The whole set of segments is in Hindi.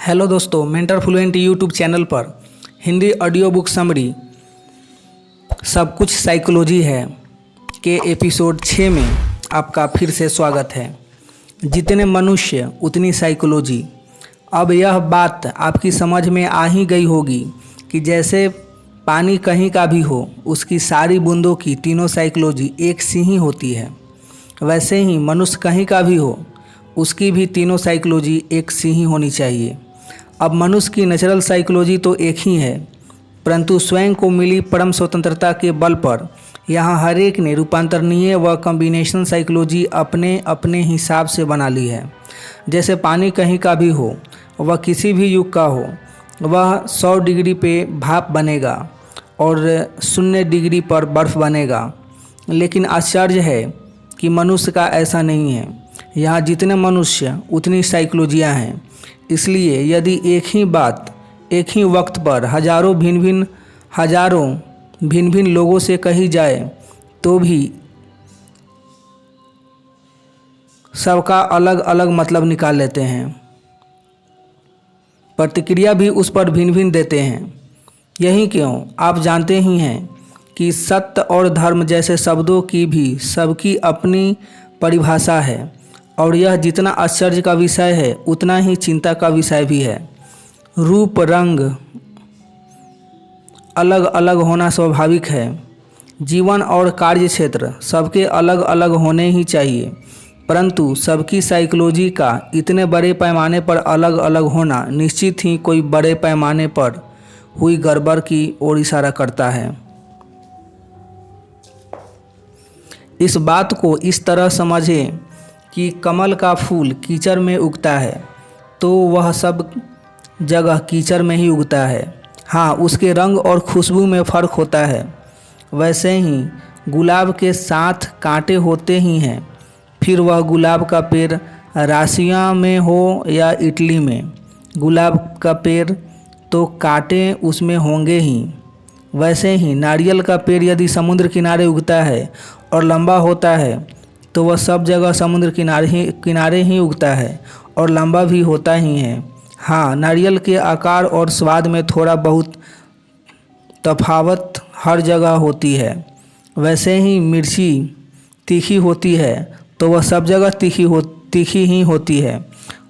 हेलो दोस्तों, मेंटर फ्लुएंट यूट्यूब चैनल पर हिंदी ऑडियो बुक समरी सब कुछ साइकोलॉजी है के एपिसोड 6 में आपका फिर से स्वागत है। जितने मनुष्य उतनी साइकोलॉजी। अब यह बात आपकी समझ में आ ही गई होगी कि जैसे पानी कहीं का भी हो, उसकी सारी बूंदों की तीनों साइकोलॉजी एक सी ही होती है। वैसे ही मनुष्य कहीं का भी हो, उसकी भी तीनों साइकोलॉजी एक सी ही होनी चाहिए। अब मनुष्य की नेचुरल साइकोलॉजी तो एक ही है, परंतु स्वयं को मिली परम स्वतंत्रता के बल पर यहाँ हर एक ने रूपांतरणीय व कॉम्बिनेशन साइकोलॉजी अपने अपने हिसाब से बना ली है। जैसे पानी कहीं का भी हो, वह किसी भी युग का हो, वह 100 डिग्री पे भाप बनेगा और 0 डिग्री पर बर्फ़ बनेगा। लेकिन आश्चर्य है कि मनुष्य का ऐसा नहीं है। यहाँ जितने मनुष्य उतनी साइकोलॉजियाँ हैं। इसलिए यदि एक ही बात एक ही वक्त पर हजारों भिन्न लोगों से कही जाए तो भी सबका अलग अलग मतलब निकाल लेते हैं। प्रतिक्रिया भी उस पर भिन्न देते हैं। यही क्यों आप जानते ही हैं कि सत्य और धर्म जैसे शब्दों की भी सबकी अपनी परिभाषा है, और यह जितना आश्चर्य का विषय है उतना ही चिंता का विषय भी है। रूप रंग अलग अलग होना स्वाभाविक है। जीवन और कार्य क्षेत्र सबके अलग अलग होने ही चाहिए, परंतु सबकी साइकोलॉजी का इतने बड़े पैमाने पर अलग अलग होना निश्चित ही कोई बड़े पैमाने पर हुई गड़बड़ की ओर इशारा करता है। इस बात को इस तरह समझें कि कमल का फूल कीचड़ में उगता है तो वह सब जगह कीचड़ में ही उगता है। हाँ, उसके रंग और खुशबू में फ़र्क होता है। वैसे ही गुलाब के साथ कांटे होते ही हैं, फिर वह गुलाब का पेड़ राशिया में हो या इटली में, गुलाब का पेड़ तो कांटे उसमें होंगे ही। वैसे ही नारियल का पेड़ यदि समुद्र किनारे उगता है और लंबा होता है तो वह सब जगह समुद्र किनारे ही उगता है और लंबा भी होता ही है। हाँ, नारियल के आकार और स्वाद में थोड़ा बहुत तफावत हर जगह होती है। वैसे ही मिर्ची तीखी होती है तो वह सब जगह तीखी ही होती है।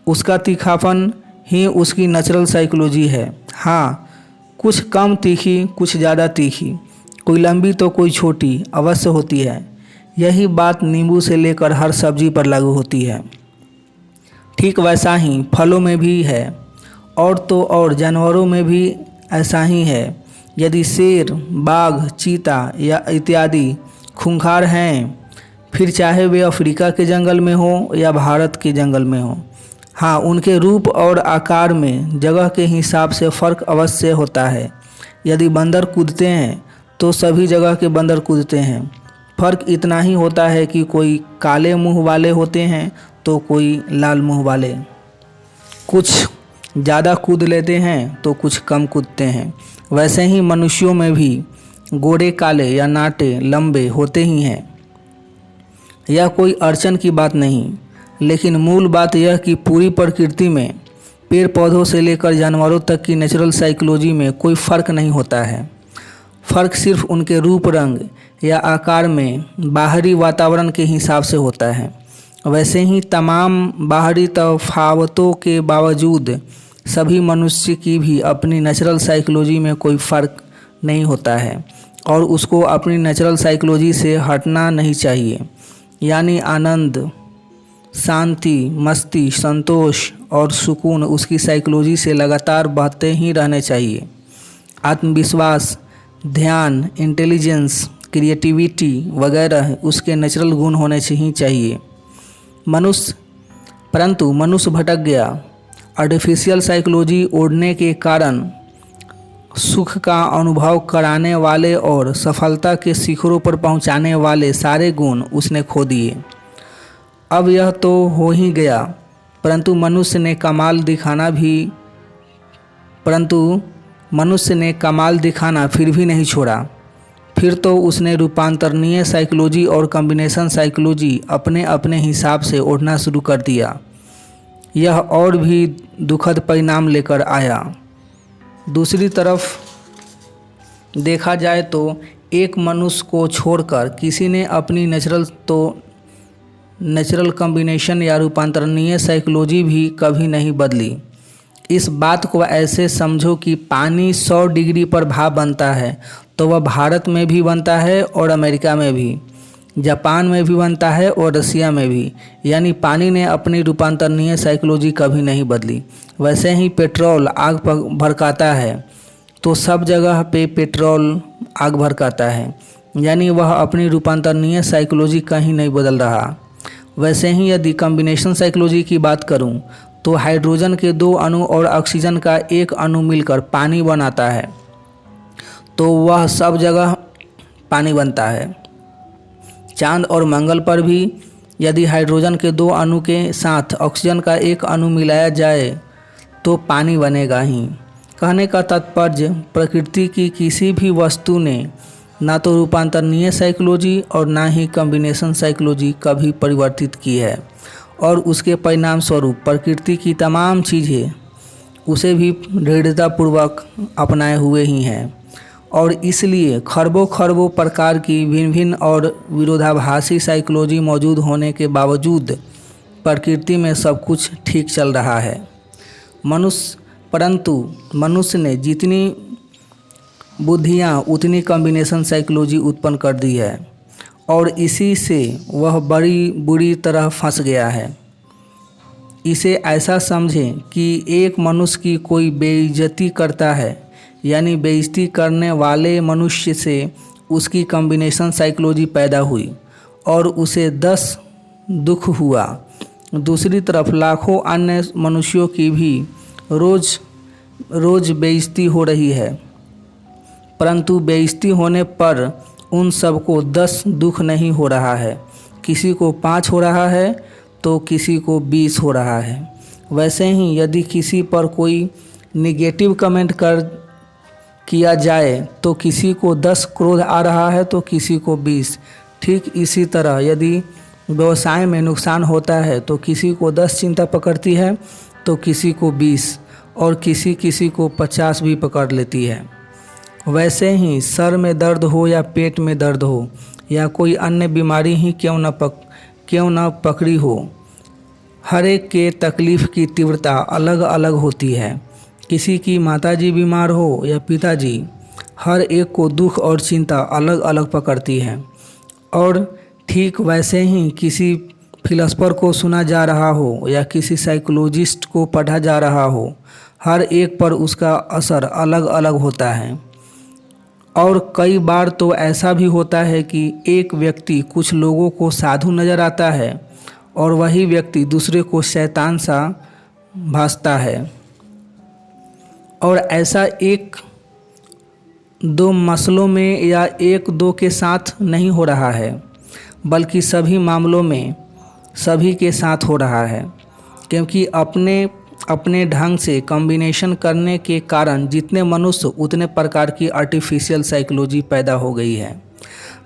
उसका तीखापन ही उसकी नेचुरल साइकोलॉजी है। हाँ, कुछ कम तीखी, कुछ ज़्यादा तीखी, कोई लंबी तो कोई छोटी अवश्य होती है। यही बात नींबू से लेकर हर सब्जी पर लागू होती है। ठीक वैसा ही फलों में भी है, और तो और जानवरों में भी ऐसा ही है। यदि शेर, बाघ, चीता या इत्यादि खूंखार हैं, फिर चाहे वे अफ्रीका के जंगल में हो या भारत के जंगल में हो, हाँ, उनके रूप और आकार में जगह के हिसाब से फ़र्क अवश्य होता है। यदि बंदर कूदते हैं तो सभी जगह के बंदर कूदते हैं। फ़र्क इतना ही होता है कि कोई काले मुंह वाले होते हैं तो कोई लाल मुंह वाले। कुछ ज़्यादा कूद लेते हैं तो कुछ कम कूदते हैं। वैसे ही मनुष्यों में भी गोरे, काले या नाटे, लंबे होते ही हैं। यह कोई अड़चन की बात नहीं, लेकिन मूल बात यह कि पूरी प्रकृति में पेड़ पौधों से लेकर जानवरों तक की नेचुरल साइकोलॉजी में कोई फ़र्क नहीं होता है। फ़र्क सिर्फ उनके रूप, रंग या आकार में बाहरी वातावरण के हिसाब से होता है। वैसे ही तमाम बाहरी तफावतों के बावजूद सभी मनुष्य की भी अपनी नेचुरल साइकोलॉजी में कोई फ़र्क नहीं होता है, और उसको अपनी नेचुरल साइकोलॉजी से हटना नहीं चाहिए। यानी आनंद, शांति, मस्ती, संतोष और सुकून उसकी साइकोलॉजी से लगातार बहते ही रहने चाहिए। आत्मविश्वास, ध्यान, इंटेलिजेंस, क्रिएटिविटी वगैरह उसके नेचुरल गुण होने ही चाहिए। परंतु मनुष्य भटक गया। आर्टिफिशियल साइकोलॉजी ओढ़ने के कारण सुख का अनुभव कराने वाले और सफलता के शिखरों पर पहुंचाने वाले सारे गुण उसने खो दिए। अब यह तो हो ही गया, परंतु मनुष्य ने कमाल दिखाना फिर भी नहीं छोड़ा। फिर तो उसने रूपांतरणीय साइकोलॉजी और कॉम्बिनेशन साइकोलॉजी अपने अपने हिसाब से ओढ़ना शुरू कर दिया। यह और भी दुखद परिणाम लेकर आया। दूसरी तरफ देखा जाए तो एक मनुष्य को छोड़कर किसी ने अपनी नेचुरल कॉम्बिनेशन या रूपांतरणीय साइकोलॉजी भी कभी नहीं बदली। इस बात को ऐसे समझो कि पानी 100 डिग्री पर भाप बनता है तो वह भारत में भी बनता है और अमेरिका में भी, जापान में भी बनता है और रसिया में भी। यानी पानी ने अपनी रूपांतरणीय साइकोलॉजी कभी नहीं बदली। वैसे ही पेट्रोल आग भड़काता है तो सब जगह पे पेट्रोल आग भड़काता है, यानी वह अपनी रूपांतरणीय साइकोलॉजी कहीं नहीं बदल रहा। वैसे ही यदि कॉम्बिनेशन साइकोलॉजी की बात करूं तो हाइड्रोजन के 2 अणु और ऑक्सीजन का 1 अणु मिलकर पानी बनाता है, तो वह सब जगह पानी बनता है। चांद और मंगल पर भी यदि हाइड्रोजन के 2 अणु के साथ ऑक्सीजन का 1 अणु मिलाया जाए तो पानी बनेगा ही। कहने का तात्पर्य प्रकृति की किसी भी वस्तु ने ना तो रूपांतरणीय साइकोलॉजी और ना ही कॉम्बिनेशन साइकोलॉजी कभी परिवर्तित की है, और उसके परिणाम स्वरूप प्रकृति की तमाम चीज़ें उसे भी दृढ़तापूर्वक अपनाए हुए ही हैं। और इसलिए खरबों खरबों प्रकार की भिन्न भिन्न और विरोधाभासी साइकोलॉजी मौजूद होने के बावजूद प्रकृति में सब कुछ ठीक चल रहा है। परंतु मनुष्य ने जितनी बुद्धियाँ उतनी कॉम्बिनेशन साइकोलॉजी उत्पन्न कर दी है, और इसी से वह बड़ी बुरी तरह फंस गया है। इसे ऐसा समझें कि एक मनुष्य की कोई बेइज्जती करता है, यानी बेइज्जती करने वाले मनुष्य से उसकी कॉम्बिनेशन साइकोलॉजी पैदा हुई और उसे 10 दुख हुआ। दूसरी तरफ लाखों अन्य मनुष्यों की भी रोज़ बेइज्जती हो रही है, परंतु बेइज्जती होने पर उन सबको 10 दुख नहीं हो रहा है। किसी को 5 हो रहा है तो किसी को 20 हो रहा है। वैसे ही यदि किसी पर कोई निगेटिव कमेंट किया जाए तो किसी को 10 क्रोध आ रहा है तो किसी को 20। ठीक इसी तरह यदि व्यवसाय में नुकसान होता है तो किसी को 10 चिंता पकड़ती है तो किसी को 20, और किसी को 50 भी पकड़ लेती है। वैसे ही सर में दर्द हो या पेट में दर्द हो या कोई अन्य बीमारी ही क्यों न पकड़ी हो, हर एक के तकलीफ़ की तीव्रता अलग अलग होती है। किसी की माताजी बीमार हो या पिताजी, हर एक को दुख और चिंता अलग अलग पकड़ती है। और ठीक वैसे ही किसी फिलोसफर को सुना जा रहा हो या किसी साइकोलॉजिस्ट को पढ़ा जा रहा हो, हर एक पर उसका असर अलग अलग होता है। और कई बार तो ऐसा भी होता है कि एक व्यक्ति कुछ लोगों को साधु नज़र आता है और वही व्यक्ति दूसरे को शैतान सा भासता है। और ऐसा 1-2 मसलों में या 1-2 के साथ नहीं हो रहा है, बल्कि सभी मामलों में सभी के साथ हो रहा है, क्योंकि अपने ढंग से कॉम्बिनेशन करने के कारण जितने मनुष्य उतने प्रकार की आर्टिफिशियल साइकोलॉजी पैदा हो गई है।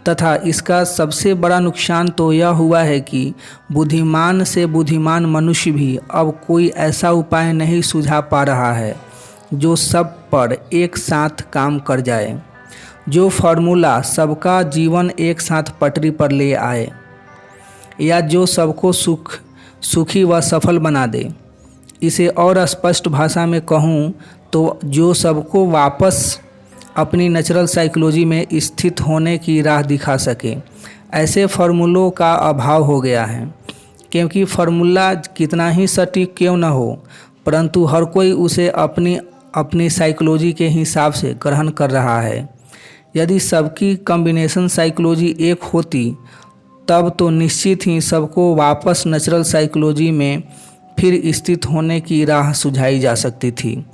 तथा इसका सबसे बड़ा नुकसान तो यह हुआ है कि बुद्धिमान से बुद्धिमान मनुष्य भी अब कोई ऐसा उपाय नहीं सुझा पा रहा है जो सब पर एक साथ काम कर जाए, जो फार्मूला सबका जीवन एक साथ पटरी पर ले आए, या जो सबको सुखी व सफल बना दे। इसे और स्पष्ट भाषा में कहूँ तो जो सबको वापस अपनी नेचुरल साइकोलॉजी में स्थित होने की राह दिखा सके। ऐसे फार्मूलों का अभाव हो गया है, क्योंकि फार्मूला कितना ही सटीक क्यों न हो, परंतु हर कोई उसे अपनी साइकोलॉजी के हिसाब से ग्रहण कर रहा है। यदि सबकी कॉम्बिनेशन साइकोलॉजी एक होती तब तो निश्चित ही सबको वापस नेचुरल साइकोलॉजी में फिर स्थित होने की राह सुझाई जा सकती थी।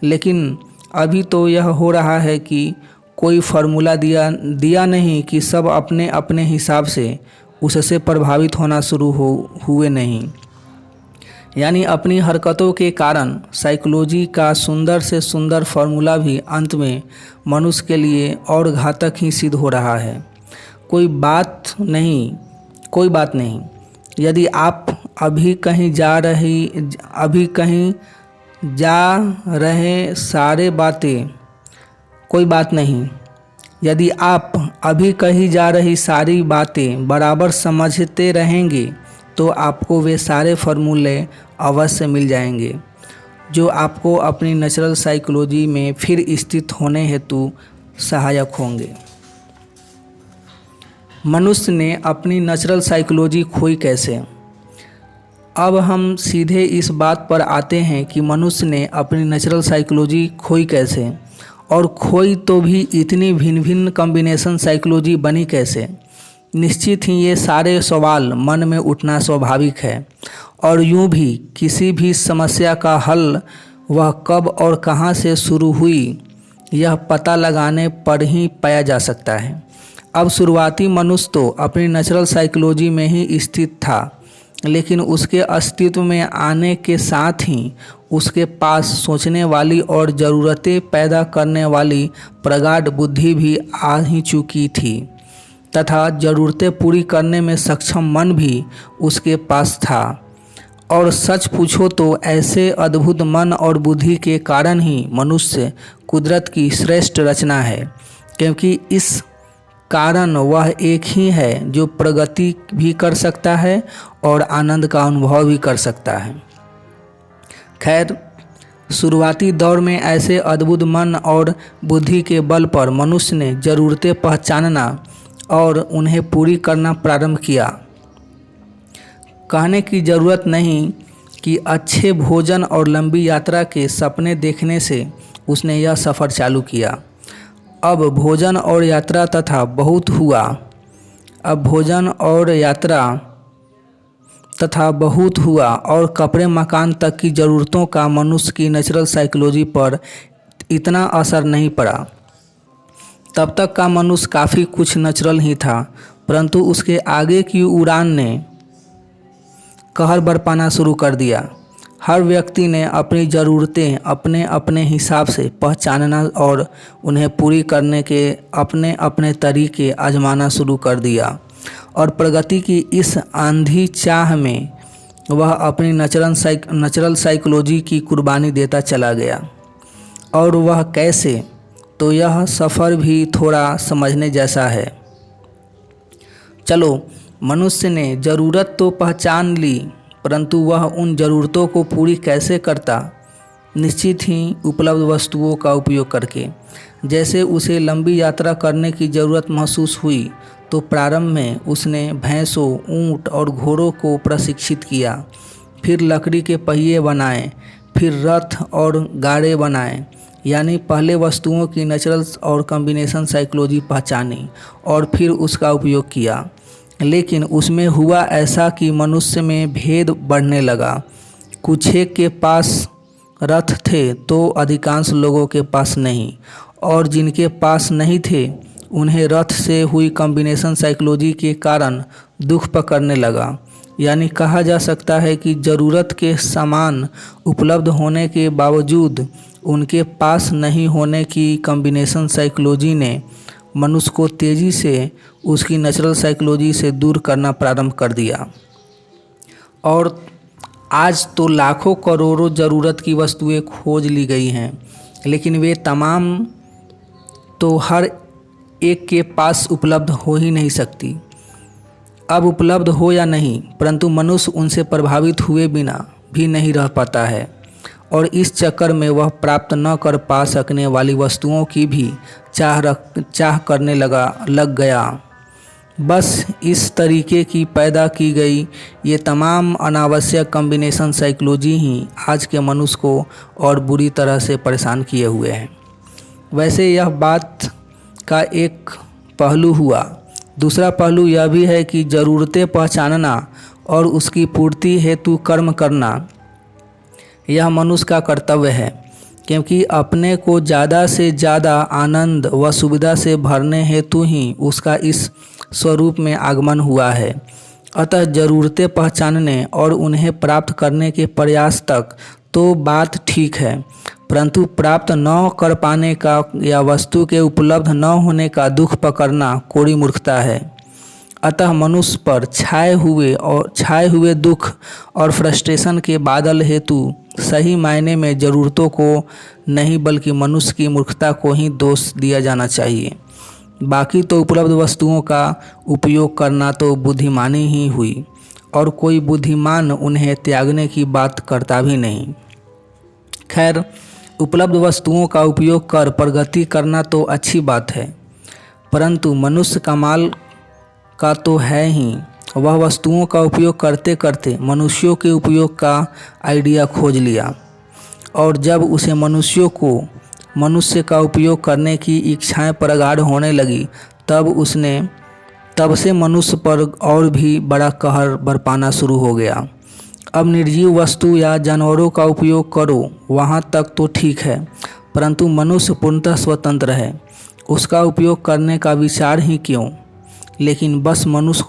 लेकिन अभी तो यह हो रहा है कि कोई फार्मूला दिया नहीं कि सब अपने अपने हिसाब से उससे प्रभावित होना शुरू हुए नहीं। यानी अपनी हरकतों के कारण साइकोलॉजी का सुंदर से सुंदर फार्मूला भी अंत में मनुष्य के लिए और घातक ही सिद्ध हो रहा है। कोई बात नहीं, यदि आप अभी कहीं जा रहे सारे बातें कोई बात नहीं। यदि आप अभी कही जा रही सारी बातें बराबर समझते रहेंगे तो आपको वे सारे फार्मूले अवश्य मिल जाएंगे जो आपको अपनी नेचुरल साइकोलॉजी में फिर स्थित होने हेतु सहायक होंगे। मनुष्य ने अपनी नेचुरल साइकोलॉजी खोई कैसे? अब हम सीधे इस बात पर आते हैं कि मनुष्य ने अपनी नेचुरल साइकोलॉजी खोई कैसे, और खोई तो भी इतनी भिन्न भिन्न कॉम्बिनेशन साइकोलॉजी बनी कैसे। निश्चित ही ये सारे सवाल मन में उठना स्वाभाविक है, और यूं भी किसी भी समस्या का हल वह कब और कहां से शुरू हुई यह पता लगाने पर ही पाया जा सकता है। अब शुरुआती मनुष्य तो अपनी नेचुरल साइकोलॉजी में ही स्थित था, लेकिन उसके अस्तित्व में आने के साथ ही उसके पास सोचने वाली और ज़रूरतें पैदा करने वाली प्रगाढ़ बुद्धि भी आ ही चुकी थी तथा ज़रूरतें पूरी करने में सक्षम मन भी उसके पास था। और सच पूछो तो ऐसे अद्भुत मन और बुद्धि के कारण ही मनुष्य कुदरत की श्रेष्ठ रचना है, क्योंकि इस कारण वह एक ही है जो प्रगति भी कर सकता है और आनंद का अनुभव भी कर सकता है। खैर, शुरुआती दौर में ऐसे अद्भुत मन और बुद्धि के बल पर मनुष्य ने ज़रूरतें पहचानना और उन्हें पूरी करना प्रारंभ किया। कहने की ज़रूरत नहीं कि अच्छे भोजन और लंबी यात्रा के सपने देखने से उसने यह सफ़र चालू किया। अब भोजन और यात्रा तथा बहुत हुआ। अब भोजन और यात्रा तथा बहुत हुआ और कपड़े मकान तक की ज़रूरतों का मनुष्य की नेचुरल साइकोलॉजी पर इतना असर नहीं पड़ा। तब तक का मनुष्य काफ़ी कुछ नेचुरल ही था, परंतु उसके आगे की उड़ान ने कहर बरपाना शुरू कर दिया। हर व्यक्ति ने अपनी ज़रूरतें अपने अपने हिसाब से पहचानना और उन्हें पूरी करने के अपने अपने तरीके आजमाना शुरू कर दिया, और प्रगति की इस आंधी चाह में वह अपनी नेचुरल साइकोलॉजी की कुर्बानी देता चला गया। और वह कैसे, तो यह सफ़र भी थोड़ा समझने जैसा है। चलो, मनुष्य ने ज़रूरत तो पहचान ली, परंतु वह उन ज़रूरतों को पूरी कैसे करता? निश्चित ही उपलब्ध वस्तुओं का उपयोग करके। जैसे उसे लंबी यात्रा करने की ज़रूरत महसूस हुई तो प्रारंभ में उसने भैंसों, ऊंट और घोड़ों को प्रशिक्षित किया, फिर लकड़ी के पहिए बनाए, फिर रथ और गाड़े बनाए। यानी पहले वस्तुओं की नेचुरल और कॉम्बिनेशन साइकोलॉजी पहचानी और फिर उसका उपयोग किया। लेकिन उसमें हुआ ऐसा कि मनुष्य में भेद बढ़ने लगा। कुछ एक के पास रथ थे तो अधिकांश लोगों के पास नहीं, और जिनके पास नहीं थे उन्हें रथ से हुई कॉम्बिनेशन साइकोलॉजी के कारण दुख पकड़ने लगा। यानी कहा जा सकता है कि ज़रूरत के सामान उपलब्ध होने के बावजूद उनके पास नहीं होने की कॉम्बिनेशन साइकोलॉजी ने मनुष्य को तेज़ी से उसकी नेचुरल साइकोलॉजी से दूर करना प्रारंभ कर दिया। और आज तो लाखों करोड़ों ज़रूरत की वस्तुएं खोज ली गई हैं, लेकिन वे तमाम तो हर एक के पास उपलब्ध हो ही नहीं सकती। अब उपलब्ध हो या नहीं, परंतु मनुष्य उनसे प्रभावित हुए बिना भी नहीं रह पाता है, और इस चक्कर में वह प्राप्त न कर पा सकने वाली वस्तुओं की भी चाह करने लग गया। बस इस तरीके की पैदा की गई ये तमाम अनावश्यक कॉम्बिनेशन साइकोलॉजी ही आज के मनुष्य को और बुरी तरह से परेशान किए हुए हैं। वैसे यह बात का एक पहलू हुआ। दूसरा पहलू यह भी है कि ज़रूरतें पहचानना और उसकी पूर्ति हेतु कर्म करना यह मनुष्य का कर्तव्य है, क्योंकि अपने को ज़्यादा से ज़्यादा आनंद व सुविधा से भरने हेतु ही उसका इस स्वरूप में आगमन हुआ है। अतः ज़रूरतें पहचानने और उन्हें प्राप्त करने के प्रयास तक तो बात ठीक है, परंतु प्राप्त न कर पाने का या वस्तु के उपलब्ध न होने का दुख पकड़ना कोड़ी मूर्खता है। अतः मनुष्य पर छाए हुए दुख और फ्रस्ट्रेशन के बादल हेतु सही मायने में ज़रूरतों को नहीं बल्कि मनुष्य की मूर्खता को ही दोष दिया जाना चाहिए। बाकी तो उपलब्ध वस्तुओं का उपयोग करना तो बुद्धिमानी ही हुई और कोई बुद्धिमान उन्हें त्यागने की बात करता भी नहीं। खैर, उपलब्ध वस्तुओं का उपयोग कर प्रगति करना तो अच्छी बात है, परंतु मनुष्य कमाल का तो है ही, वह वस्तुओं का उपयोग करते करते मनुष्यों के उपयोग का आइडिया खोज लिया और जब उसे मनुष्य का उपयोग करने की इच्छाएं प्रगाढ़ होने लगी तब से मनुष्य पर और भी बड़ा कहर बरपाना शुरू हो गया। अब निर्जीव वस्तु या जानवरों का उपयोग करो, वहाँ तक तो ठीक है, परंतु मनुष्य पूर्णतः स्वतंत्र है, उसका उपयोग करने का विचार ही क्यों। लेकिन बस मनुष्य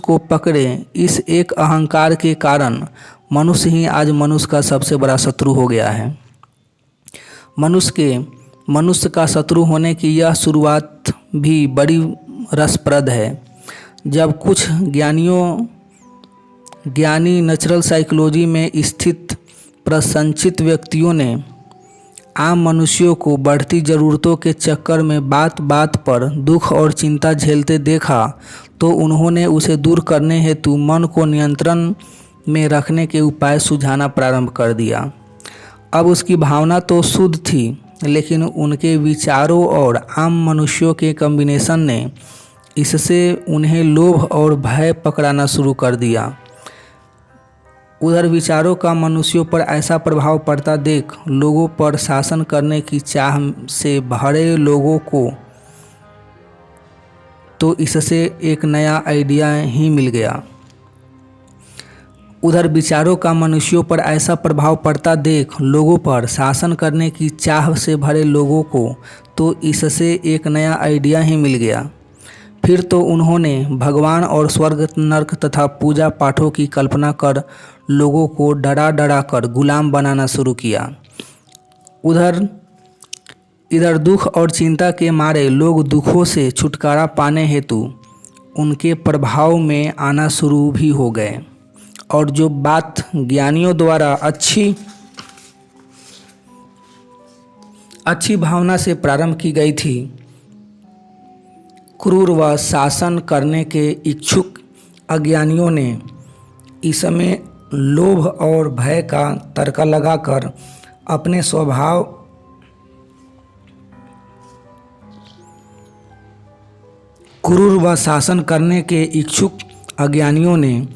को पकड़े इस एक अहंकार के कारण मनुष्य ही आज मनुष्य का सबसे बड़ा शत्रु हो गया है। मनुष्य का शत्रु होने की यह शुरुआत भी बड़ी रसप्रद है। जब कुछ ज्ञानी नेचुरल साइकोलॉजी में स्थित प्रसंचित व्यक्तियों ने आम मनुष्यों को बढ़ती ज़रूरतों के चक्कर में बात बात पर दुख और चिंता झेलते देखा तो उन्होंने उसे दूर करने हेतु मन को नियंत्रण में रखने के उपाय सुझाना प्रारंभ कर दिया। अब उसकी भावना तो शुद्ध थी, लेकिन उनके विचारों और आम मनुष्यों के कॉम्बिनेशन ने इससे उन्हें लोभ और भय पकड़ाना शुरू कर दिया। उधर विचारों का मनुष्यों पर ऐसा प्रभाव पड़ता देख लोगों पर शासन करने की चाह से भरे लोगों को तो इससे एक नया आइडिया ही मिल गया। उधर विचारों का मनुष्यों पर ऐसा प्रभाव पड़ता देख लोगों पर शासन करने की चाह से भरे लोगों को तो इससे एक नया आइडिया ही मिल गया। फिर तो उन्होंने भगवान और स्वर्ग नर्क तथा पूजा पाठों की कल्पना कर लोगों को डरा डरा कर गुलाम बनाना शुरू किया। इधर दुख और चिंता के मारे लोग दुखों से छुटकारा पाने हेतु उनके प्रभाव में आना शुरू भी हो गए और जो बात ज्ञानियों द्वारा अच्छी भावना से प्रारंभ की गई थी, क्रूर व शासन करने के इच्छुक अज्ञानियों ने इसमें लोभ और भय का तड़का लगाकर अपने स्वभाव क्रूर व शासन करने के इच्छुक अज्ञानियों ने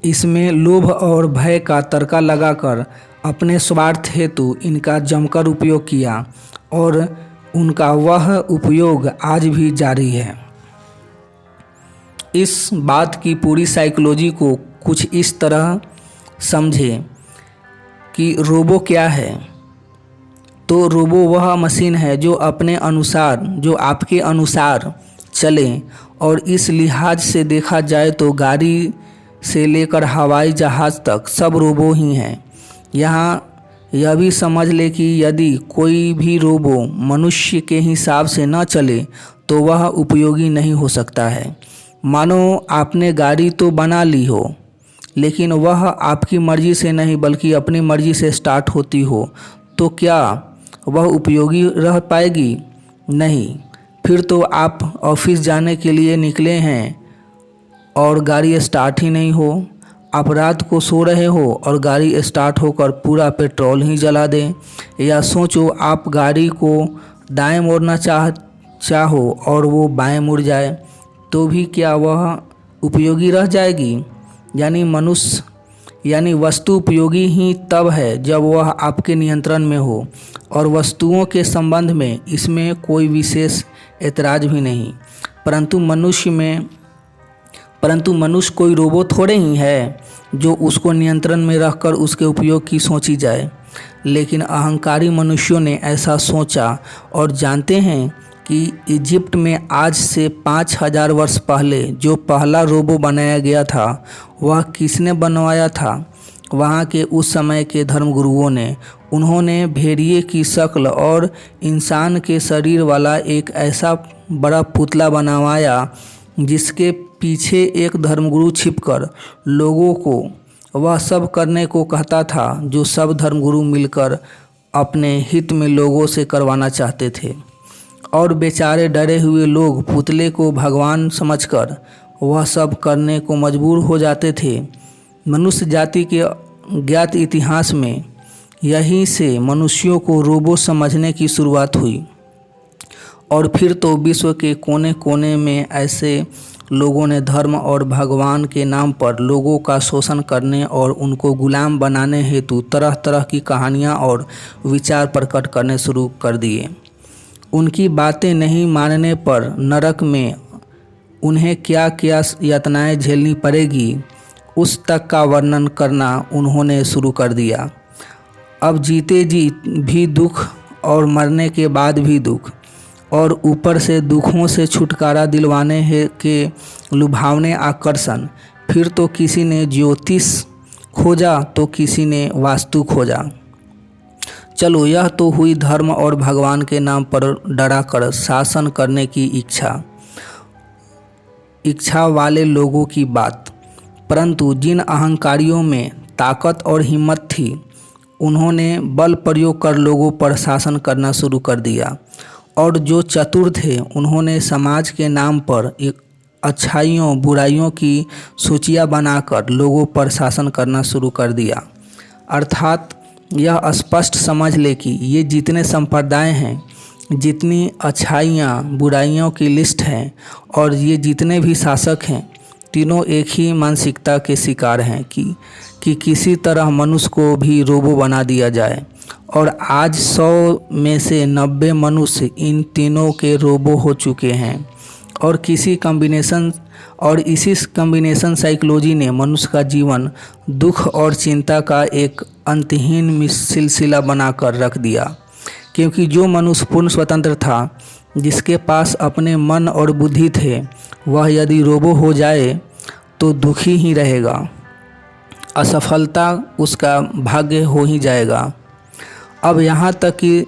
इसमें लोभ और भय का तड़का लगाकर अपने स्वार्थ हेतु इनका जमकर उपयोग किया और उनका वह उपयोग आज भी जारी है। इस बात की पूरी साइकोलॉजी को कुछ इस तरह समझे कि रोबो क्या है। तो रोबो वह मशीन है जो आपके अनुसार चले और इस लिहाज से देखा जाए तो गाड़ी से लेकर हवाई जहाज़ तक सब रोबो ही हैं। यहाँ यह भी समझ ले कि यदि कोई भी रोबो मनुष्य के हिसाब से न चले तो वह उपयोगी नहीं हो सकता है। मानो आपने गाड़ी तो बना ली हो, लेकिन वह आपकी मर्ज़ी से नहीं बल्कि अपनी मर्ज़ी से स्टार्ट होती हो, तो क्या वह उपयोगी रह पाएगी? नहीं। फिर तो आप ऑफिस जाने के लिए निकले हैं और गाड़ी स्टार्ट ही नहीं हो, आप रात को सो रहे हो और गाड़ी स्टार्ट होकर पूरा पेट्रोल ही जला दें, या सोचो आप गाड़ी को दाएं मोड़ना चाहो और वो बाएं मुड़ जाए, तो भी क्या वह उपयोगी रह जाएगी? यानी वस्तु उपयोगी ही तब है जब वह आपके नियंत्रण में हो और वस्तुओं के संबंध में इसमें कोई विशेष ऐतराज भी नहीं। परंतु मनुष्य कोई रोबो थोड़े ही है जो उसको नियंत्रण में रखकर उसके उपयोग की सोची जाए। लेकिन अहंकारी मनुष्यों ने ऐसा सोचा और जानते हैं कि इजिप्ट में आज से 5000 वर्ष पहले जो पहला रोबो बनाया गया था वह किसने बनवाया था? वहाँ के उस समय के धर्मगुरुओं ने उन्होंने भेड़िए की शक्ल और इंसान के शरीर वाला एक ऐसा बड़ा पुतला बनवाया जिसके पीछे एक धर्मगुरु छिपकर लोगों को वह सब करने को कहता था जो सब धर्मगुरु मिलकर अपने हित में लोगों से करवाना चाहते थे। और बेचारे डरे हुए लोग पुतले को भगवान समझकर वह सब करने को मजबूर हो जाते थे। मनुष्य जाति के ज्ञात इतिहास में यहीं से मनुष्यों को रोबो समझने की शुरुआत हुई और फिर तो विश्व के कोने कोने में ऐसे लोगों ने धर्म और भगवान के नाम पर लोगों का शोषण करने और उनको गुलाम बनाने हेतु तरह तरह की कहानियाँ और विचार प्रकट करने शुरू कर दिए। उनकी बातें नहीं मानने पर नरक में उन्हें क्या क्या यातनाएं झेलनी पड़ेगी उस तक का वर्णन करना उन्होंने शुरू कर दिया। अब जीते जी भी दुख और मरने के बाद भी दुख और ऊपर से दुखों से छुटकारा दिलवाने के लुभावने आकर्षण। फिर तो किसी ने ज्योतिष खोजा तो किसी ने वास्तु खोजा। चलो, यह तो हुई धर्म और भगवान के नाम पर डरा कर शासन करने की इच्छा वाले लोगों की बात। परंतु जिन अहंकारियों में ताकत और हिम्मत थी उन्होंने बल प्रयोग कर लोगों पर शासन करना शुरू कर दिया और जो चतुर थे उन्होंने समाज के नाम पर एक अच्छाइयों बुराइयों की सूचियाँ बनाकर लोगों पर शासन करना शुरू कर दिया। अर्थात यह स्पष्ट समझ ले कि ये जितने संप्रदाय हैं, जितनी अच्छाइयाँ बुराइयों की लिस्ट है और ये जितने भी शासक हैं, तीनों एक ही मानसिकता के शिकार हैं कि किसी तरह मनुष्य को भी रोबो बना दिया जाए। और आज 100 में से 90 मनुष्य इन तीनों के रोबो हो चुके हैं और इसी कॉम्बिनेशन साइकोलॉजी ने मनुष्य का जीवन दुख और चिंता का एक अंतहीन सिलसिला बनाकर रख दिया। क्योंकि जो मनुष्य पूर्ण स्वतंत्र था, जिसके पास अपने मन और बुद्धि थे, वह यदि रोबो हो जाए तो दुखी ही रहेगा, असफलता उसका भाग्य हो ही जाएगा। अब यहाँ तक कि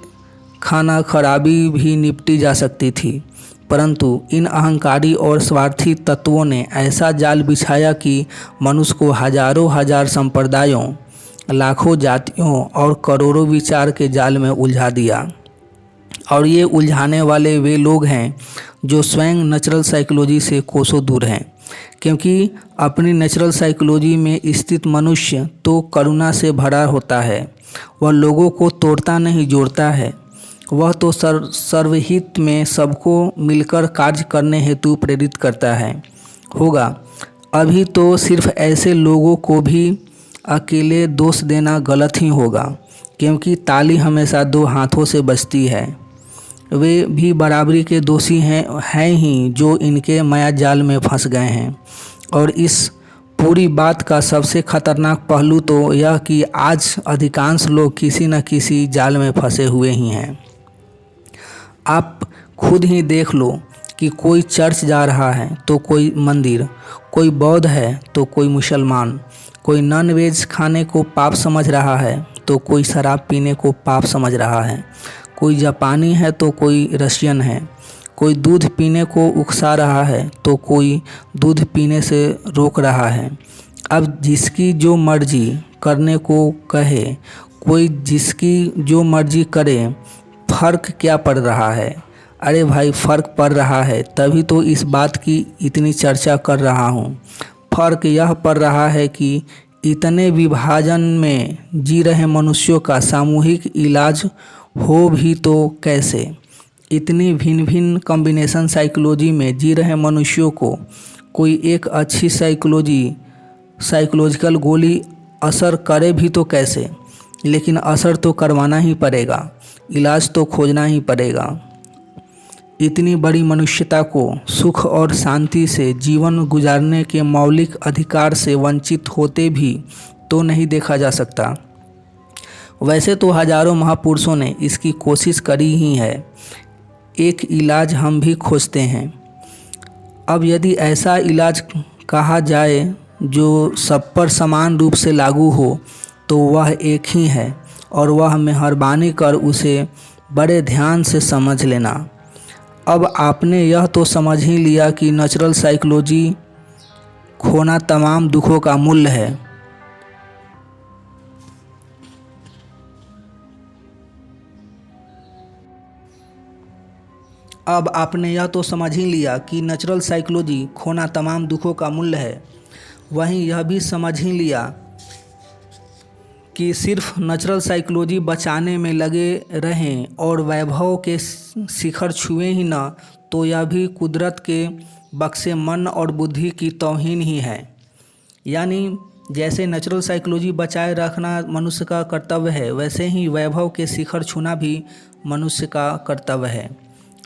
खाना खराबी भी निपटी जा सकती थी, परंतु इन अहंकारी और स्वार्थी तत्वों ने ऐसा जाल बिछाया कि मनुष्य को हजारों हजार संप्रदायों, लाखों जातियों और करोड़ों विचार के जाल में उलझा दिया। और ये उलझाने वाले वे लोग हैं जो स्वयं नेचुरल साइकोलॉजी से कोसों दूर हैं। क्योंकि अपनी नेचुरल साइकोलॉजी में स्थित मनुष्य तो करुणा से भरा होता है, वह लोगों को तोड़ता नहीं जोड़ता है। वह तो सर्वहित में सबको मिलकर कार्य करने हेतु प्रेरित करता है होगा। अभी तो सिर्फ ऐसे लोगों को भी अकेले दोष देना गलत ही होगा, क्योंकि ताली हमेशा 2 हाथों से बजती है। वे भी बराबरी के दोषी हैं ही जो इनके माया जाल में फंस गए हैं। और इस पूरी बात का सबसे खतरनाक पहलू तो यह कि आज अधिकांश लोग किसी न किसी जाल में फंसे हुए ही हैं। आप खुद ही देख लो कि कोई चर्च जा रहा है तो कोई मंदिर, कोई बौद्ध है तो कोई मुसलमान, कोई नॉन वेज खाने को पाप समझ रहा है तो कोई शराब पीने को पाप समझ रहा है, कोई जापानी है तो कोई रशियन है, कोई दूध पीने को उकसा रहा है तो कोई दूध पीने से रोक रहा है। अब जिसकी जो मर्जी करने को कहे, कोई जिसकी जो मर्जी करे, फ़र्क क्या पड़ रहा है? अरे भाई, फ़र्क पड़ रहा है तभी तो इस बात की इतनी चर्चा कर रहा हूँ। फ़र्क यह पड़ रहा है कि इतने विभाजन में जी रहे मनुष्यों का सामूहिक इलाज हो भी तो कैसे? इतनी भिन्न भिन्न कॉम्बिनेशन साइकोलॉजी में जी रहे मनुष्यों को कोई एक अच्छी साइकोलॉजिकल गोली असर करे भी तो कैसे? लेकिन असर तो करवाना ही पड़ेगा, इलाज तो खोजना ही पड़ेगा। इतनी बड़ी मनुष्यता को सुख और शांति से जीवन गुजारने के मौलिक अधिकार से वंचित होते भी तो नहीं देखा जा सकता। वैसे तो हजारों महापुरुषों ने इसकी कोशिश करी ही है। एक इलाज हम भी खोजते हैं। अब यदि ऐसा इलाज कहा जाए जो सब पर समान रूप से लागू हो तो वह एक ही है और वह मेहरबानी कर उसे बड़े ध्यान से समझ लेना। अब आपने यह तो समझ ही लिया कि नेचुरल साइकोलॉजी खोना तमाम दुखों का मूल्य है। अब आपने यह तो समझ ही लिया कि नेचुरल साइकोलॉजी खोना तमाम दुखों का मूल्य है। वहीं यह भी समझ ही लिया कि सिर्फ नेचुरल साइकोलॉजी बचाने में लगे रहें और वैभव के शिखर छुए ही न तो यह भी कुदरत के बख्शे मन और बुद्धि की तौहीन ही है। यानी जैसे नेचुरल साइकोलॉजी बचाए रखना मनुष्य का कर्तव्य है, वैसे ही वैभव के शिखर छूना भी मनुष्य का कर्तव्य है।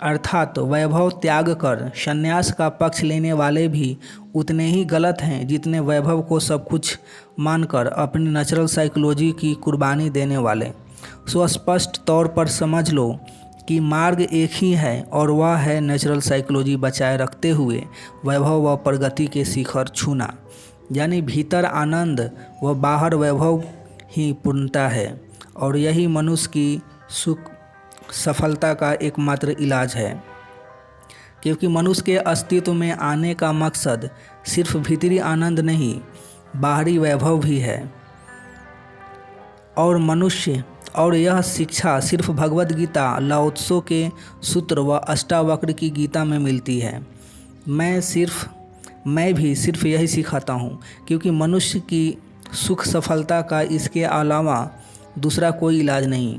अर्थात वैभव त्याग कर संन्यास का पक्ष लेने वाले भी उतने ही गलत हैं जितने वैभव को सब कुछ मानकर अपनी नेचुरल साइकोलॉजी की कुर्बानी देने वाले। सो स्पष्ट तौर पर समझ लो कि मार्ग एक ही है और वह है नेचुरल साइकोलॉजी बचाए रखते हुए वैभव व प्रगति के शिखर छूना। यानी भीतर आनंद व बाहर वैभव ही पूर्णता है और यही मनुष्य की सुख सफलता का एकमात्र इलाज है। क्योंकि मनुष्य के अस्तित्व में आने का मकसद सिर्फ भीतरी आनंद नहीं, बाहरी वैभव भी है। और यह शिक्षा सिर्फ भगवद गीता, लाओ त्सो के सूत्र व अष्टावक्र की गीता में मिलती है। मैं भी सिर्फ यही सिखाता हूँ, क्योंकि मनुष्य की सुख सफलता का इसके अलावा दूसरा कोई इलाज नहीं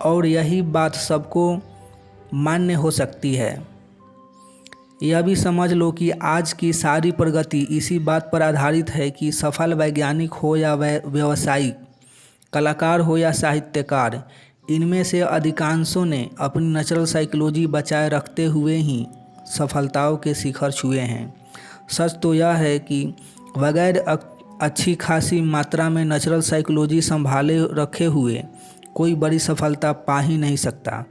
और यही बात सबको मान्य हो सकती है। यह भी समझ लो कि आज की सारी प्रगति इसी बात पर आधारित है कि सफल वैज्ञानिक हो या व्यवसायिक, कलाकार हो या साहित्यकार, इनमें से अधिकांशों ने अपनी नेचुरल साइकोलॉजी बचाए रखते हुए ही सफलताओं के शिखर छुए हैं। सच तो यह है कि बगैर अच्छी खासी मात्रा में नेचुरल साइकोलॉजी संभाले रखे हुए कोई बड़ी सफलता पा ही नहीं सकता।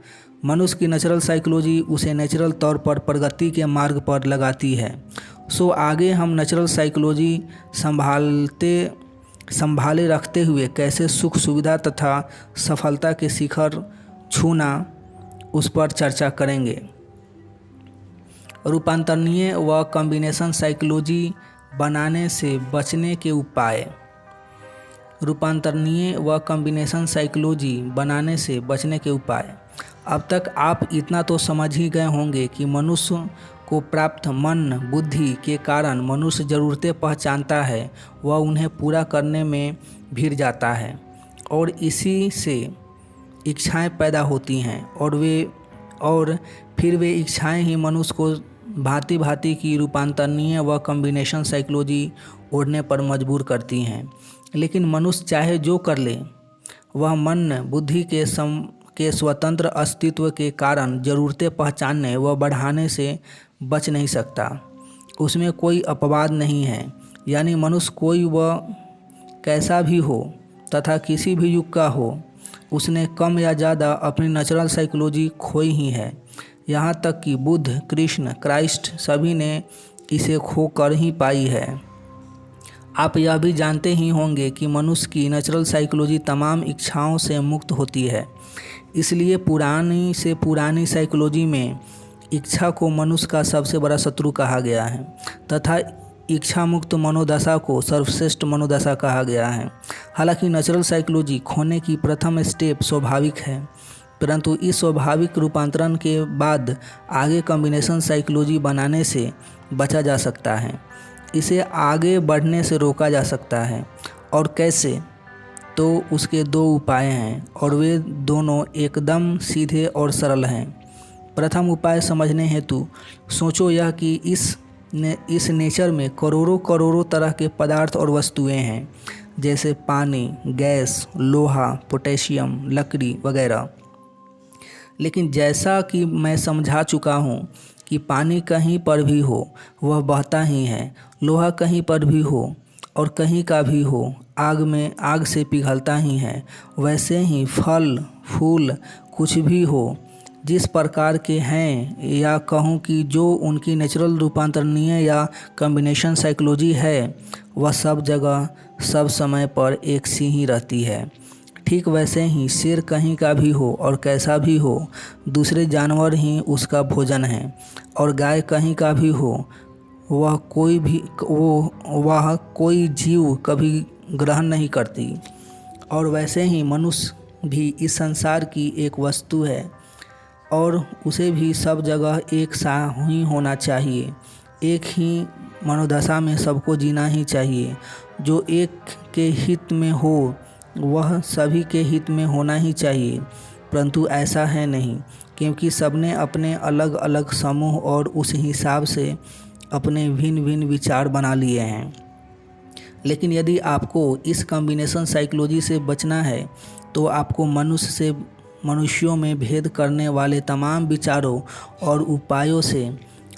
मनुष्य की नेचुरल साइकोलॉजी उसे नेचुरल तौर पर प्रगति के मार्ग पर लगाती है। सो आगे हम नेचुरल साइकोलॉजी संभाले रखते हुए कैसे सुख सुविधा तथा सफलता के शिखर छूना उस पर चर्चा करेंगे। रूपांतरणीय व कॉम्बिनेशन साइकोलॉजी बनाने से बचने के उपाय। रूपांतरणीय व कॉम्बिनेशन साइकोलॉजी बनाने से बचने के उपाय। अब तक आप इतना तो समझ ही गए होंगे कि मनुष्य को प्राप्त मन बुद्धि के कारण मनुष्य ज़रूरतें पहचानता है व उन्हें पूरा करने में भिड़ जाता है और इसी से इच्छाएं पैदा होती हैं और फिर वे इच्छाएं ही मनुष्य को भांति भांति की रूपांतरणीय व कॉम्बिनेशन साइकोलॉजी ओढ़ने पर मजबूर करती हैं। लेकिन मनुष्य चाहे जो कर ले, वह मन बुद्धि के स्वतंत्र अस्तित्व के कारण ज़रूरतें पहचानने व बढ़ाने से बच नहीं सकता। उसमें कोई अपवाद नहीं है। यानी मनुष्य कोई वह कैसा भी हो तथा किसी भी युग का हो, उसने कम या ज़्यादा अपनी नेचुरल साइकोलॉजी खोई ही है। यहाँ तक कि बुद्ध, कृष्ण, क्राइस्ट सभी ने इसे खो कर ही पाई है। आप यह भी जानते ही होंगे कि मनुष्य की नेचुरल साइकोलॉजी तमाम इच्छाओं से मुक्त होती है। इसलिए पुरानी से पुरानी साइकोलॉजी में इच्छा को मनुष्य का सबसे बड़ा शत्रु कहा गया है तथा इच्छा मुक्त मनोदशा को सर्वश्रेष्ठ मनोदशा कहा गया है। हालांकि नेचुरल साइकोलॉजी खोने की प्रथम स्टेप स्वाभाविक है, परंतु इस स्वाभाविक रूपांतरण के बाद आगे कॉम्बिनेशन साइकोलॉजी बनाने से बचा जा सकता है। इसे आगे बढ़ने से रोका जा सकता है। और कैसे? तो उसके दो उपाय हैं और वे दोनों एकदम सीधे और सरल हैं। प्रथम उपाय समझने हेतु सोचो यह कि इस नेचर में करोड़ों तरह के पदार्थ और वस्तुएं हैं, जैसे पानी, गैस, लोहा, पोटेशियम, लकड़ी वगैरह। लेकिन जैसा कि मैं समझा चुका हूँ कि पानी कहीं पर भी हो वह बहता ही है, लोहा कहीं पर भी हो और कहीं का भी हो आग से पिघलता ही है, वैसे ही फल फूल कुछ भी हो जिस प्रकार के हैं, या कहूँ कि जो उनकी नेचुरल रूपांतरणीय या कॉम्बिनेशन साइकोलॉजी है, वह सब जगह सब समय पर एक सी ही रहती है। ठीक वैसे ही शेर कहीं का भी हो और कैसा भी हो, दूसरे जानवर ही उसका भोजन है, और गाय कहीं का भी हो, वह कोई जीव कभी ग्रहण नहीं करती। और वैसे ही मनुष्य भी इस संसार की एक वस्तु है और उसे भी सब जगह एक सा ही होना चाहिए। एक ही मनोदशा में सबको जीना ही चाहिए। जो एक के हित में हो वह सभी के हित में होना ही चाहिए, परंतु ऐसा है नहीं, क्योंकि सबने अपने अलग अलग समूह और उस हिसाब से अपने भिन्न भिन्न विचार बना लिए हैं। लेकिन यदि आपको इस कॉम्बिनेशन साइकोलॉजी से बचना है तो आपको मनुष्य से मनुष्यों में भेद करने वाले तमाम विचारों और उपायों से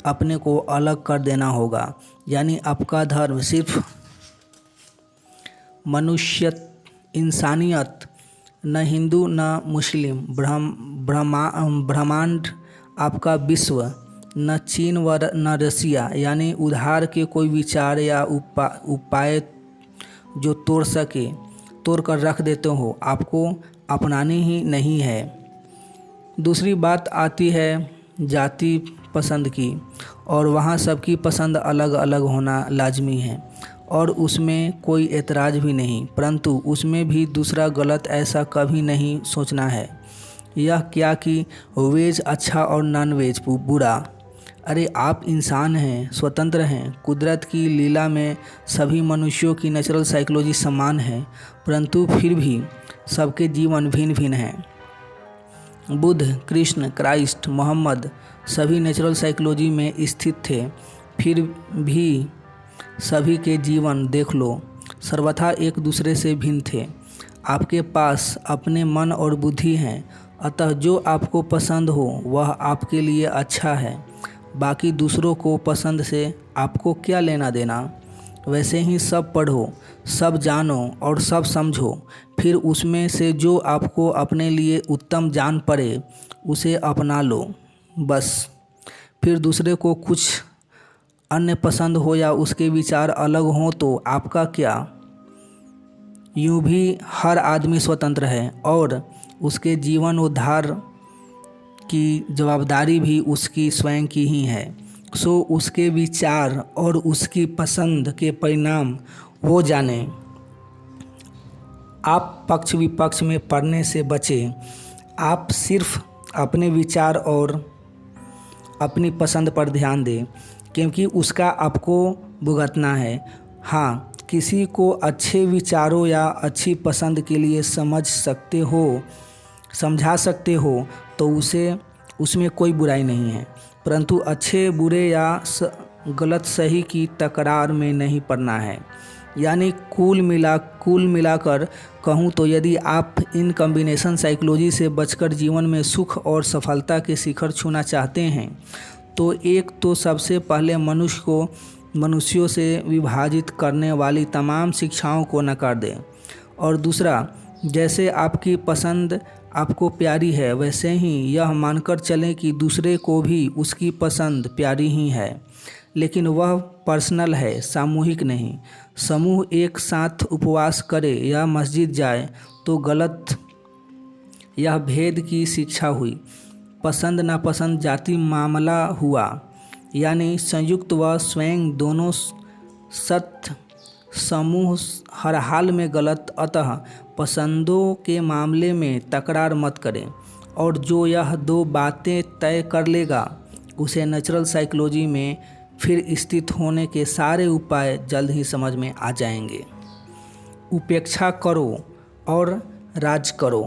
अपने को अलग कर देना होगा। यानी आपका धर्म सिर्फ मनुष्य इंसानियत, न हिंदू न मुस्लिम, ब्रह्मांड आपका विश्व, न चीन व न रसिया, यानी उधार के कोई विचार या उपाय जो तोड़ कर रख देते हो, आपको अपनानी ही नहीं है। दूसरी बात आती है जाति पसंद की, और वहाँ सबकी पसंद अलग अलग होना लाजमी है और उसमें कोई एतराज़ भी नहीं, परंतु उसमें भी दूसरा गलत ऐसा कभी नहीं सोचना है। यह क्या कि वेज अच्छा और नॉन वेज बुरा। अरे आप इंसान हैं, स्वतंत्र हैं। कुदरत की लीला में सभी मनुष्यों की नेचुरल साइकोलॉजी समान है, परंतु फिर भी सबके जीवन भिन्न भिन्न हैं। बुद्ध, कृष्ण, क्राइस्ट, मोहम्मद सभी नेचुरल साइकोलॉजी में स्थित थे, फिर भी सभी के जीवन देख लो, सर्वथा एक दूसरे से भिन्न थे। आपके पास अपने मन और बुद्धि हैं, अतः जो आपको पसंद हो वह आपके लिए अच्छा है। बाकी दूसरों को पसंद से आपको क्या लेना देना। वैसे ही सब पढ़ो, सब जानो और सब समझो, फिर उसमें से जो आपको अपने लिए उत्तम जान पड़े उसे अपना लो बस। फिर दूसरे को कुछ अन्य पसंद हो या उसके विचार अलग हों तो आपका क्या। यूँ भी हर आदमी स्वतंत्र है और उसके जीवन उद्धार की जवाबदारी भी उसकी स्वयं की ही है। सो उसके विचार और उसकी पसंद के परिणाम वो जाने। आप पक्ष विपक्ष में पड़ने से बचें। आप सिर्फ अपने विचार और अपनी पसंद पर ध्यान दें, क्योंकि उसका आपको भुगतना है। हाँ, किसी को अच्छे विचारों या अच्छी पसंद के लिए समझा सकते हो तो उसमें कोई बुराई नहीं है, परंतु अच्छे बुरे या गलत सही की तकरार में नहीं पड़ना है। यानी कुल मिलाकर कहूँ तो यदि आप इन कॉम्बिनेशन साइकोलॉजी से बचकर जीवन में सुख और सफलता के शिखर छूना चाहते हैं तो एक तो सबसे पहले मनुष्य को मनुष्यों से विभाजित करने वाली तमाम शिक्षाओं को नकार दें, और दूसरा, जैसे आपकी पसंद आपको प्यारी है वैसे ही यह मानकर चलें कि दूसरे को भी उसकी पसंद प्यारी ही है, लेकिन वह पर्सनल है, सामूहिक नहीं। समूह एक साथ उपवास करे या मस्जिद जाए तो गलत। यह भेद की शिक्षा हुई। पसंद नापसंद जाति मामला हुआ, यानी संयुक्त व स्वयं दोनों सत्य। समूह हर हाल में गलत, अतः पसंदों के मामले में तकरार मत करें। और जो यह दो बातें तय कर लेगा उसे नेचुरल साइकोलॉजी में फिर स्थित होने के सारे उपाय जल्द ही समझ में आ जाएंगे। उपेक्षा करो और राज करो।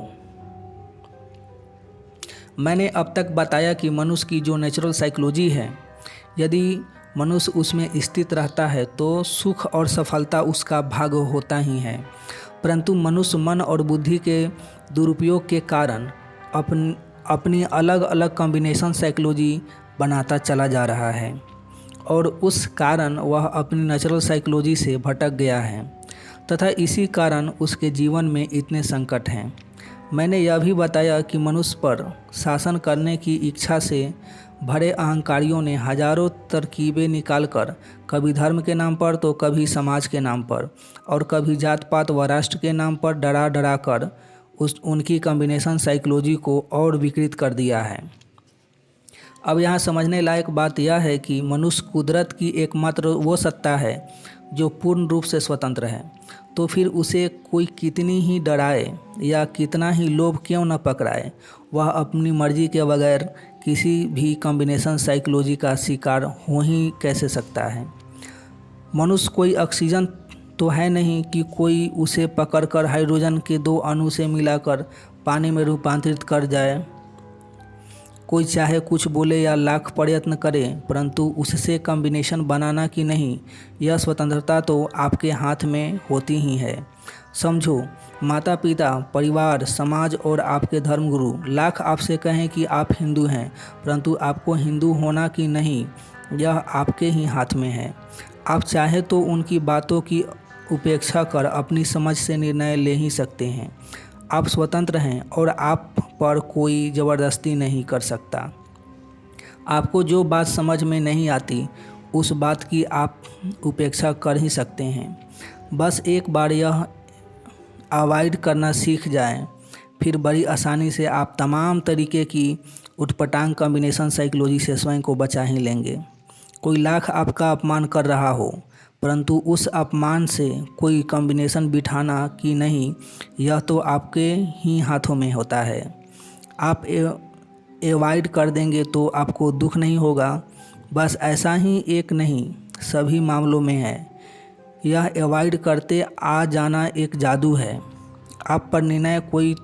मैंने अब तक बताया कि मनुष्य की जो नेचुरल साइकोलॉजी है, यदि मनुष्य उसमें स्थित रहता है तो सुख और सफलता उसका भाग होता ही है, परंतु मनुष्य मन और बुद्धि के दुरुपयोग के कारण अपनी अलग अलग कॉम्बिनेशन साइकोलॉजी बनाता चला जा रहा है और उस कारण वह अपनी नेचुरल साइकोलॉजी से भटक गया है तथा इसी कारण उसके जीवन में इतने संकट हैं। मैंने यह भी बताया कि मनुष्य पर शासन करने की इच्छा से भरे अहंकारियों ने हजारों तरकीबें निकालकर कभी धर्म के नाम पर तो कभी समाज के नाम पर और कभी जात पात व राष्ट्र के नाम पर डरा डरा कर उनकी कॉम्बिनेशन साइकोलॉजी को और विकृत कर दिया है। अब यहाँ समझने लायक बात यह है कि मनुष्य कुदरत की एकमात्र वो सत्ता है जो पूर्ण रूप से स्वतंत्र है, तो फिर उसे कोई कितनी ही डराए या कितना ही लोभ क्यों न पकड़ाए, वह अपनी मर्जी के बगैर किसी भी कॉम्बिनेशन साइकोलॉजी का शिकार हो ही कैसे सकता है। मनुष्य कोई ऑक्सीजन तो है नहीं कि कोई उसे पकड़कर हाइड्रोजन के 2 अणु से मिलाकर पानी में रूपांतरित कर जाए। कोई चाहे कुछ बोले या लाख प्रयत्न करे, परंतु उससे कॉम्बिनेशन बनाना कि नहीं, यह स्वतंत्रता तो आपके हाथ में होती ही है। समझो, माता पिता, परिवार, समाज और आपके धर्मगुरु लाख आपसे कहें कि आप हिंदू हैं, परंतु आपको हिंदू होना कि नहीं, यह आपके ही हाथ में है। आप चाहे तो उनकी बातों की उपेक्षा कर अपनी समझ से निर्णय ले ही सकते हैं। आप स्वतंत्र हैं और आप पर कोई ज़बरदस्ती नहीं कर सकता। आपको जो बात समझ में नहीं आती उस बात की आप उपेक्षा कर ही सकते हैं। बस एक बार यह अवॉइड करना सीख जाएं, फिर बड़ी आसानी से आप तमाम तरीके की उटपटांग कॉम्बिनेशन साइकोलॉजी से स्वयं को बचा ही लेंगे। कोई लाख आपका अपमान कर रहा हो, परंतु उस अपमान से कोई कॉम्बिनेशन बिठाना कि नहीं, यह तो आपके ही हाथों में होता है। आप अवॉइड कर देंगे तो आपको दुख नहीं होगा। बस ऐसा ही एक नहीं, सभी मामलों में है। यह अवॉइड करते आ जाना एक जादू है। आप पर निर्णय कोई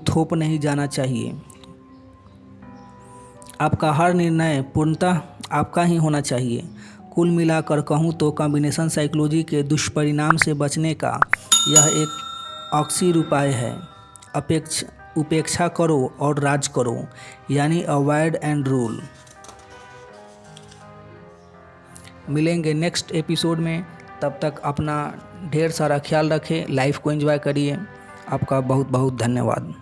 थोप नहीं जाना चाहिए। आपका हर निर्णय पूर्णतः आपका ही होना चाहिए। कुल मिलाकर कहूँ तो कॉम्बिनेशन साइकोलॉजी के दुष्परिणाम से बचने का यह एक अक्सर उपाय है। उपेक्षा करो और राज करो, यानी अवॉइड एंड रूल। मिलेंगे नेक्स्ट एपिसोड में, तब तक अपना ढेर सारा ख्याल रखें, लाइफ को एंजॉय करिए। आपका बहुत बहुत धन्यवाद।